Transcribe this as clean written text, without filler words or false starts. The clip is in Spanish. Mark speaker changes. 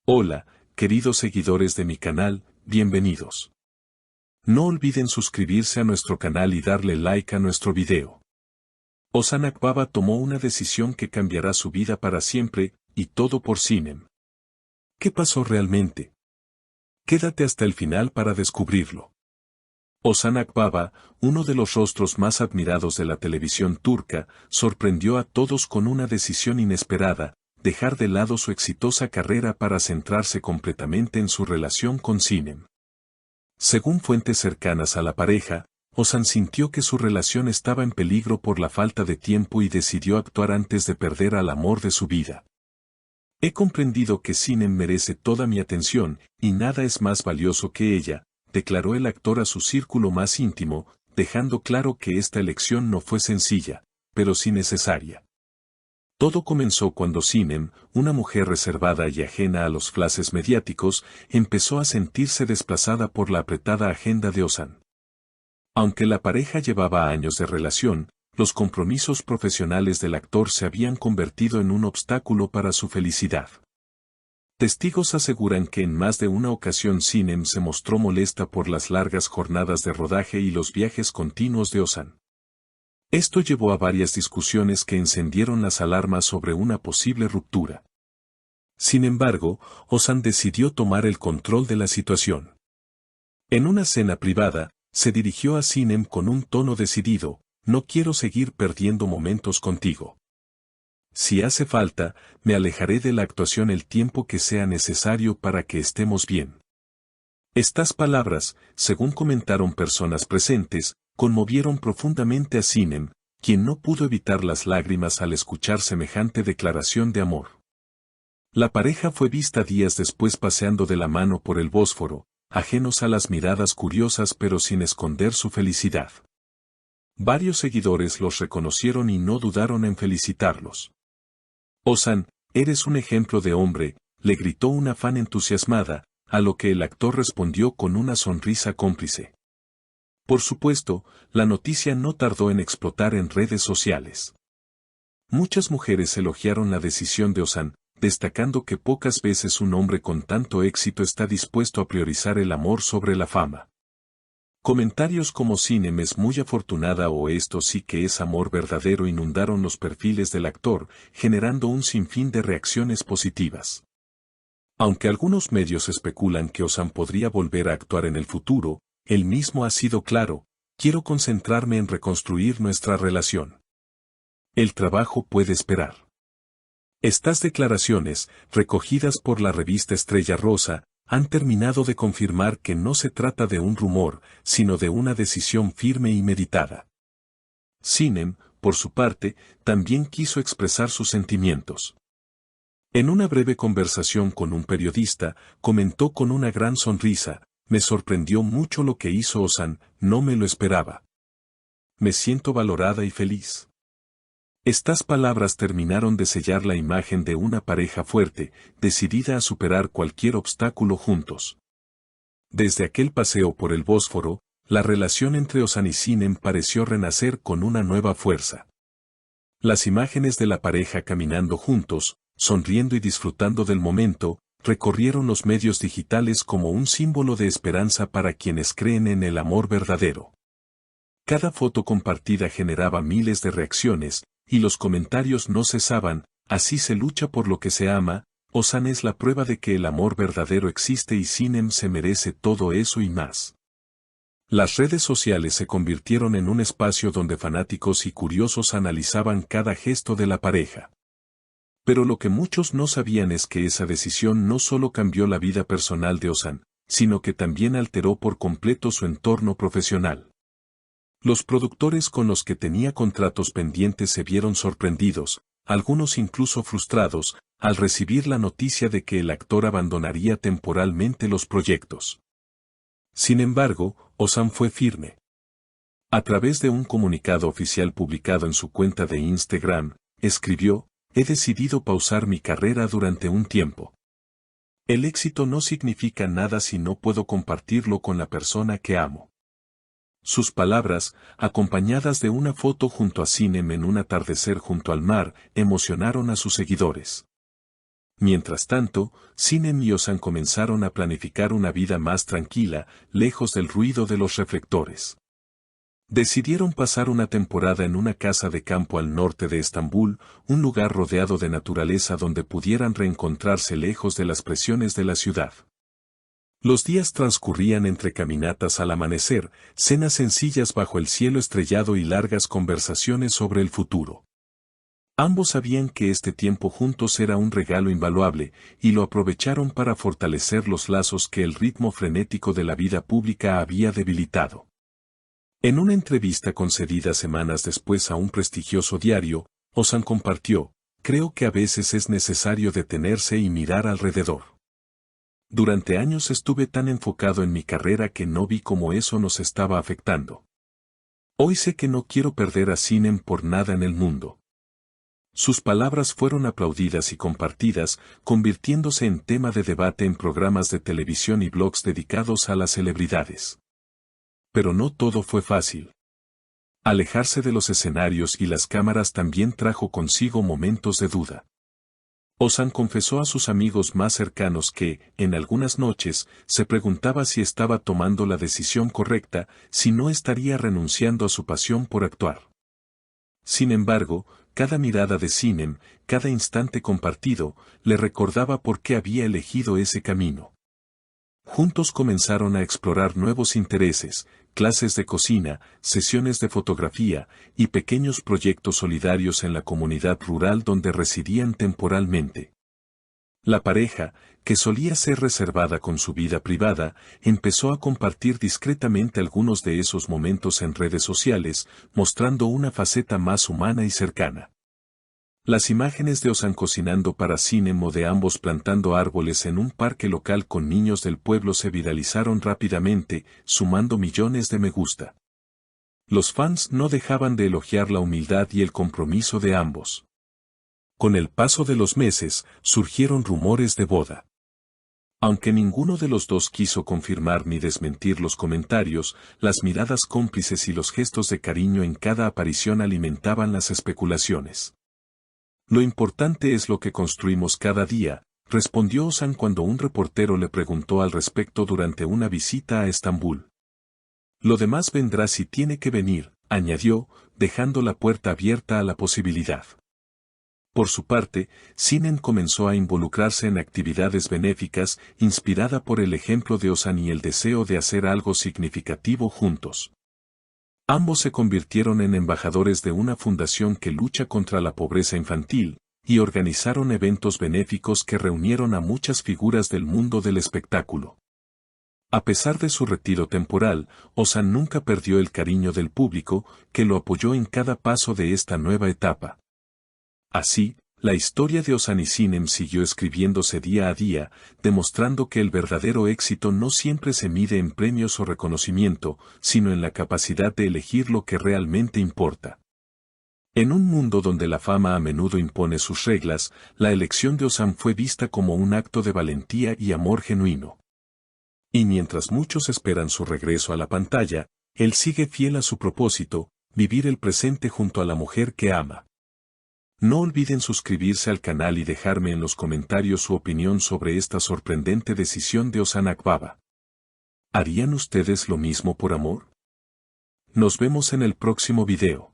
Speaker 1: Hola, queridos seguidores de mi canal, bienvenidos. No olviden suscribirse a nuestro canal y darle like a nuestro video. Ozan Akbaba tomó una decisión que cambiará su vida para siempre, y todo por Sinem. ¿Qué pasó realmente? Quédate hasta el final para descubrirlo. Ozan Akbaba, uno de los rostros más admirados de la televisión turca, sorprendió a todos con una decisión inesperada: dejar de lado su exitosa carrera para centrarse completamente en su relación con Sinem. Según fuentes cercanas a la pareja, Ozan sintió que su relación estaba en peligro por la falta de tiempo y decidió actuar antes de perder al amor de su vida. He comprendido que Sinem merece toda mi atención, y nada es más valioso que ella, declaró el actor a su círculo más íntimo, dejando claro que esta elección no fue sencilla, pero sí necesaria. Todo comenzó cuando Sinem, una mujer reservada y ajena a los flashes mediáticos, empezó a sentirse desplazada por la apretada agenda de Ozan. Aunque la pareja llevaba años de relación, los compromisos profesionales del actor se habían convertido en un obstáculo para su felicidad. Testigos aseguran que en más de una ocasión Sinem se mostró molesta por las largas jornadas de rodaje y los viajes continuos de Ozan. Esto llevó a varias discusiones que encendieron las alarmas sobre una posible ruptura. Sin embargo, Ozan decidió tomar el control de la situación. En una cena privada, se dirigió a Sinem con un tono decidido: no quiero seguir perdiendo momentos contigo. Si hace falta, me alejaré de la actuación el tiempo que sea necesario para que estemos bien. Estas palabras, según comentaron personas presentes, conmovieron profundamente a Sinem, quien no pudo evitar las lágrimas al escuchar semejante declaración de amor. La pareja fue vista días después paseando de la mano por el Bósforo, ajenos a las miradas curiosas pero sin esconder su felicidad. Varios seguidores los reconocieron y no dudaron en felicitarlos. Ozan, eres un ejemplo de hombre, le gritó una fan entusiasmada, a lo que el actor respondió con una sonrisa cómplice. Por supuesto, la noticia no tardó en explotar en redes sociales. Muchas mujeres elogiaron la decisión de Ozan, destacando que pocas veces un hombre con tanto éxito está dispuesto a priorizar el amor sobre la fama. Comentarios como Sinem es muy afortunada o esto sí que es amor verdadero inundaron los perfiles del actor, generando un sinfín de reacciones positivas. Aunque algunos medios especulan que Ozan podría volver a actuar en el futuro, él mismo ha sido claro: quiero concentrarme en reconstruir nuestra relación. El trabajo puede esperar. Estas declaraciones, recogidas por la revista Estrella Rosa, han terminado de confirmar que no se trata de un rumor, sino de una decisión firme y meditada. Sinem, por su parte, también quiso expresar sus sentimientos. En una breve conversación con un periodista, comentó con una gran sonrisa: me sorprendió mucho lo que hizo Ozan, no me lo esperaba. Me siento valorada y feliz. Estas palabras terminaron de sellar la imagen de una pareja fuerte, decidida a superar cualquier obstáculo juntos. Desde aquel paseo por el Bósforo, la relación entre Ozan y Sinem pareció renacer con una nueva fuerza. Las imágenes de la pareja caminando juntos, sonriendo y disfrutando del momento, recorrieron los medios digitales como un símbolo de esperanza para quienes creen en el amor verdadero. Cada foto compartida generaba miles de reacciones, y los comentarios no cesaban: así se lucha por lo que se ama, Ozan es la prueba de que el amor verdadero existe y Sinem se merece todo eso y más. Las redes sociales se convirtieron en un espacio donde fanáticos y curiosos analizaban cada gesto de la pareja. Pero lo que muchos no sabían es que esa decisión no solo cambió la vida personal de Ozan, sino que también alteró por completo su entorno profesional. Los productores con los que tenía contratos pendientes se vieron sorprendidos, algunos incluso frustrados, al recibir la noticia de que el actor abandonaría temporalmente los proyectos. Sin embargo, Ozan fue firme. A través de un comunicado oficial publicado en su cuenta de Instagram, escribió: he decidido pausar mi carrera durante un tiempo. El éxito no significa nada si no puedo compartirlo con la persona que amo. Sus palabras, acompañadas de una foto junto a Sinem en un atardecer junto al mar, emocionaron a sus seguidores. Mientras tanto, Sinem y Ozan comenzaron a planificar una vida más tranquila, lejos del ruido de los reflectores. Decidieron pasar una temporada en una casa de campo al norte de Estambul, un lugar rodeado de naturaleza donde pudieran reencontrarse lejos de las presiones de la ciudad. Los días transcurrían entre caminatas al amanecer, cenas sencillas bajo el cielo estrellado y largas conversaciones sobre el futuro. Ambos sabían que este tiempo juntos era un regalo invaluable, y lo aprovecharon para fortalecer los lazos que el ritmo frenético de la vida pública había debilitado. En una entrevista concedida semanas después a un prestigioso diario, Ozan compartió: "Creo que a veces es necesario detenerse y mirar alrededor. Durante años estuve tan enfocado en mi carrera que no vi cómo eso nos estaba afectando. Hoy sé que no quiero perder a Sinem por nada en el mundo". Sus palabras fueron aplaudidas y compartidas, convirtiéndose en tema de debate en programas de televisión y blogs dedicados a las celebridades. Pero no todo fue fácil. Alejarse de los escenarios y las cámaras también trajo consigo momentos de duda. Ozan confesó a sus amigos más cercanos que, en algunas noches, se preguntaba si estaba tomando la decisión correcta, si no estaría renunciando a su pasión por actuar. Sin embargo, cada mirada de Sinem, cada instante compartido, le recordaba por qué había elegido ese camino. Juntos comenzaron a explorar nuevos intereses, clases de cocina, sesiones de fotografía y pequeños proyectos solidarios en la comunidad rural donde residían temporalmente. La pareja, que solía ser reservada con su vida privada, empezó a compartir discretamente algunos de esos momentos en redes sociales, mostrando una faceta más humana y cercana. Las imágenes de Ozan cocinando para Sinem o de ambos plantando árboles en un parque local con niños del pueblo se viralizaron rápidamente, sumando millones de me gusta. Los fans no dejaban de elogiar la humildad y el compromiso de ambos. Con el paso de los meses, surgieron rumores de boda. Aunque ninguno de los dos quiso confirmar ni desmentir los comentarios, las miradas cómplices y los gestos de cariño en cada aparición alimentaban las especulaciones. Lo importante es lo que construimos cada día, respondió Ozan cuando un reportero le preguntó al respecto durante una visita a Estambul. Lo demás vendrá si tiene que venir, añadió, dejando la puerta abierta a la posibilidad. Por su parte, Sinem comenzó a involucrarse en actividades benéficas, inspirada por el ejemplo de Ozan y el deseo de hacer algo significativo juntos. Ambos se convirtieron en embajadores de una fundación que lucha contra la pobreza infantil, y organizaron eventos benéficos que reunieron a muchas figuras del mundo del espectáculo. A pesar de su retiro temporal, Ozan nunca perdió el cariño del público, que lo apoyó en cada paso de esta nueva etapa. Así, la historia de Ozan y Sinem siguió escribiéndose día a día, demostrando que el verdadero éxito no siempre se mide en premios o reconocimiento, sino en la capacidad de elegir lo que realmente importa. En un mundo donde la fama a menudo impone sus reglas, la elección de Ozan fue vista como un acto de valentía y amor genuino. Y mientras muchos esperan su regreso a la pantalla, él sigue fiel a su propósito, vivir el presente junto a la mujer que ama. No olviden suscribirse al canal y dejarme en los comentarios su opinión sobre esta sorprendente decisión de Ozan Akbaba. ¿Harían ustedes lo mismo por amor? Nos vemos en el próximo video.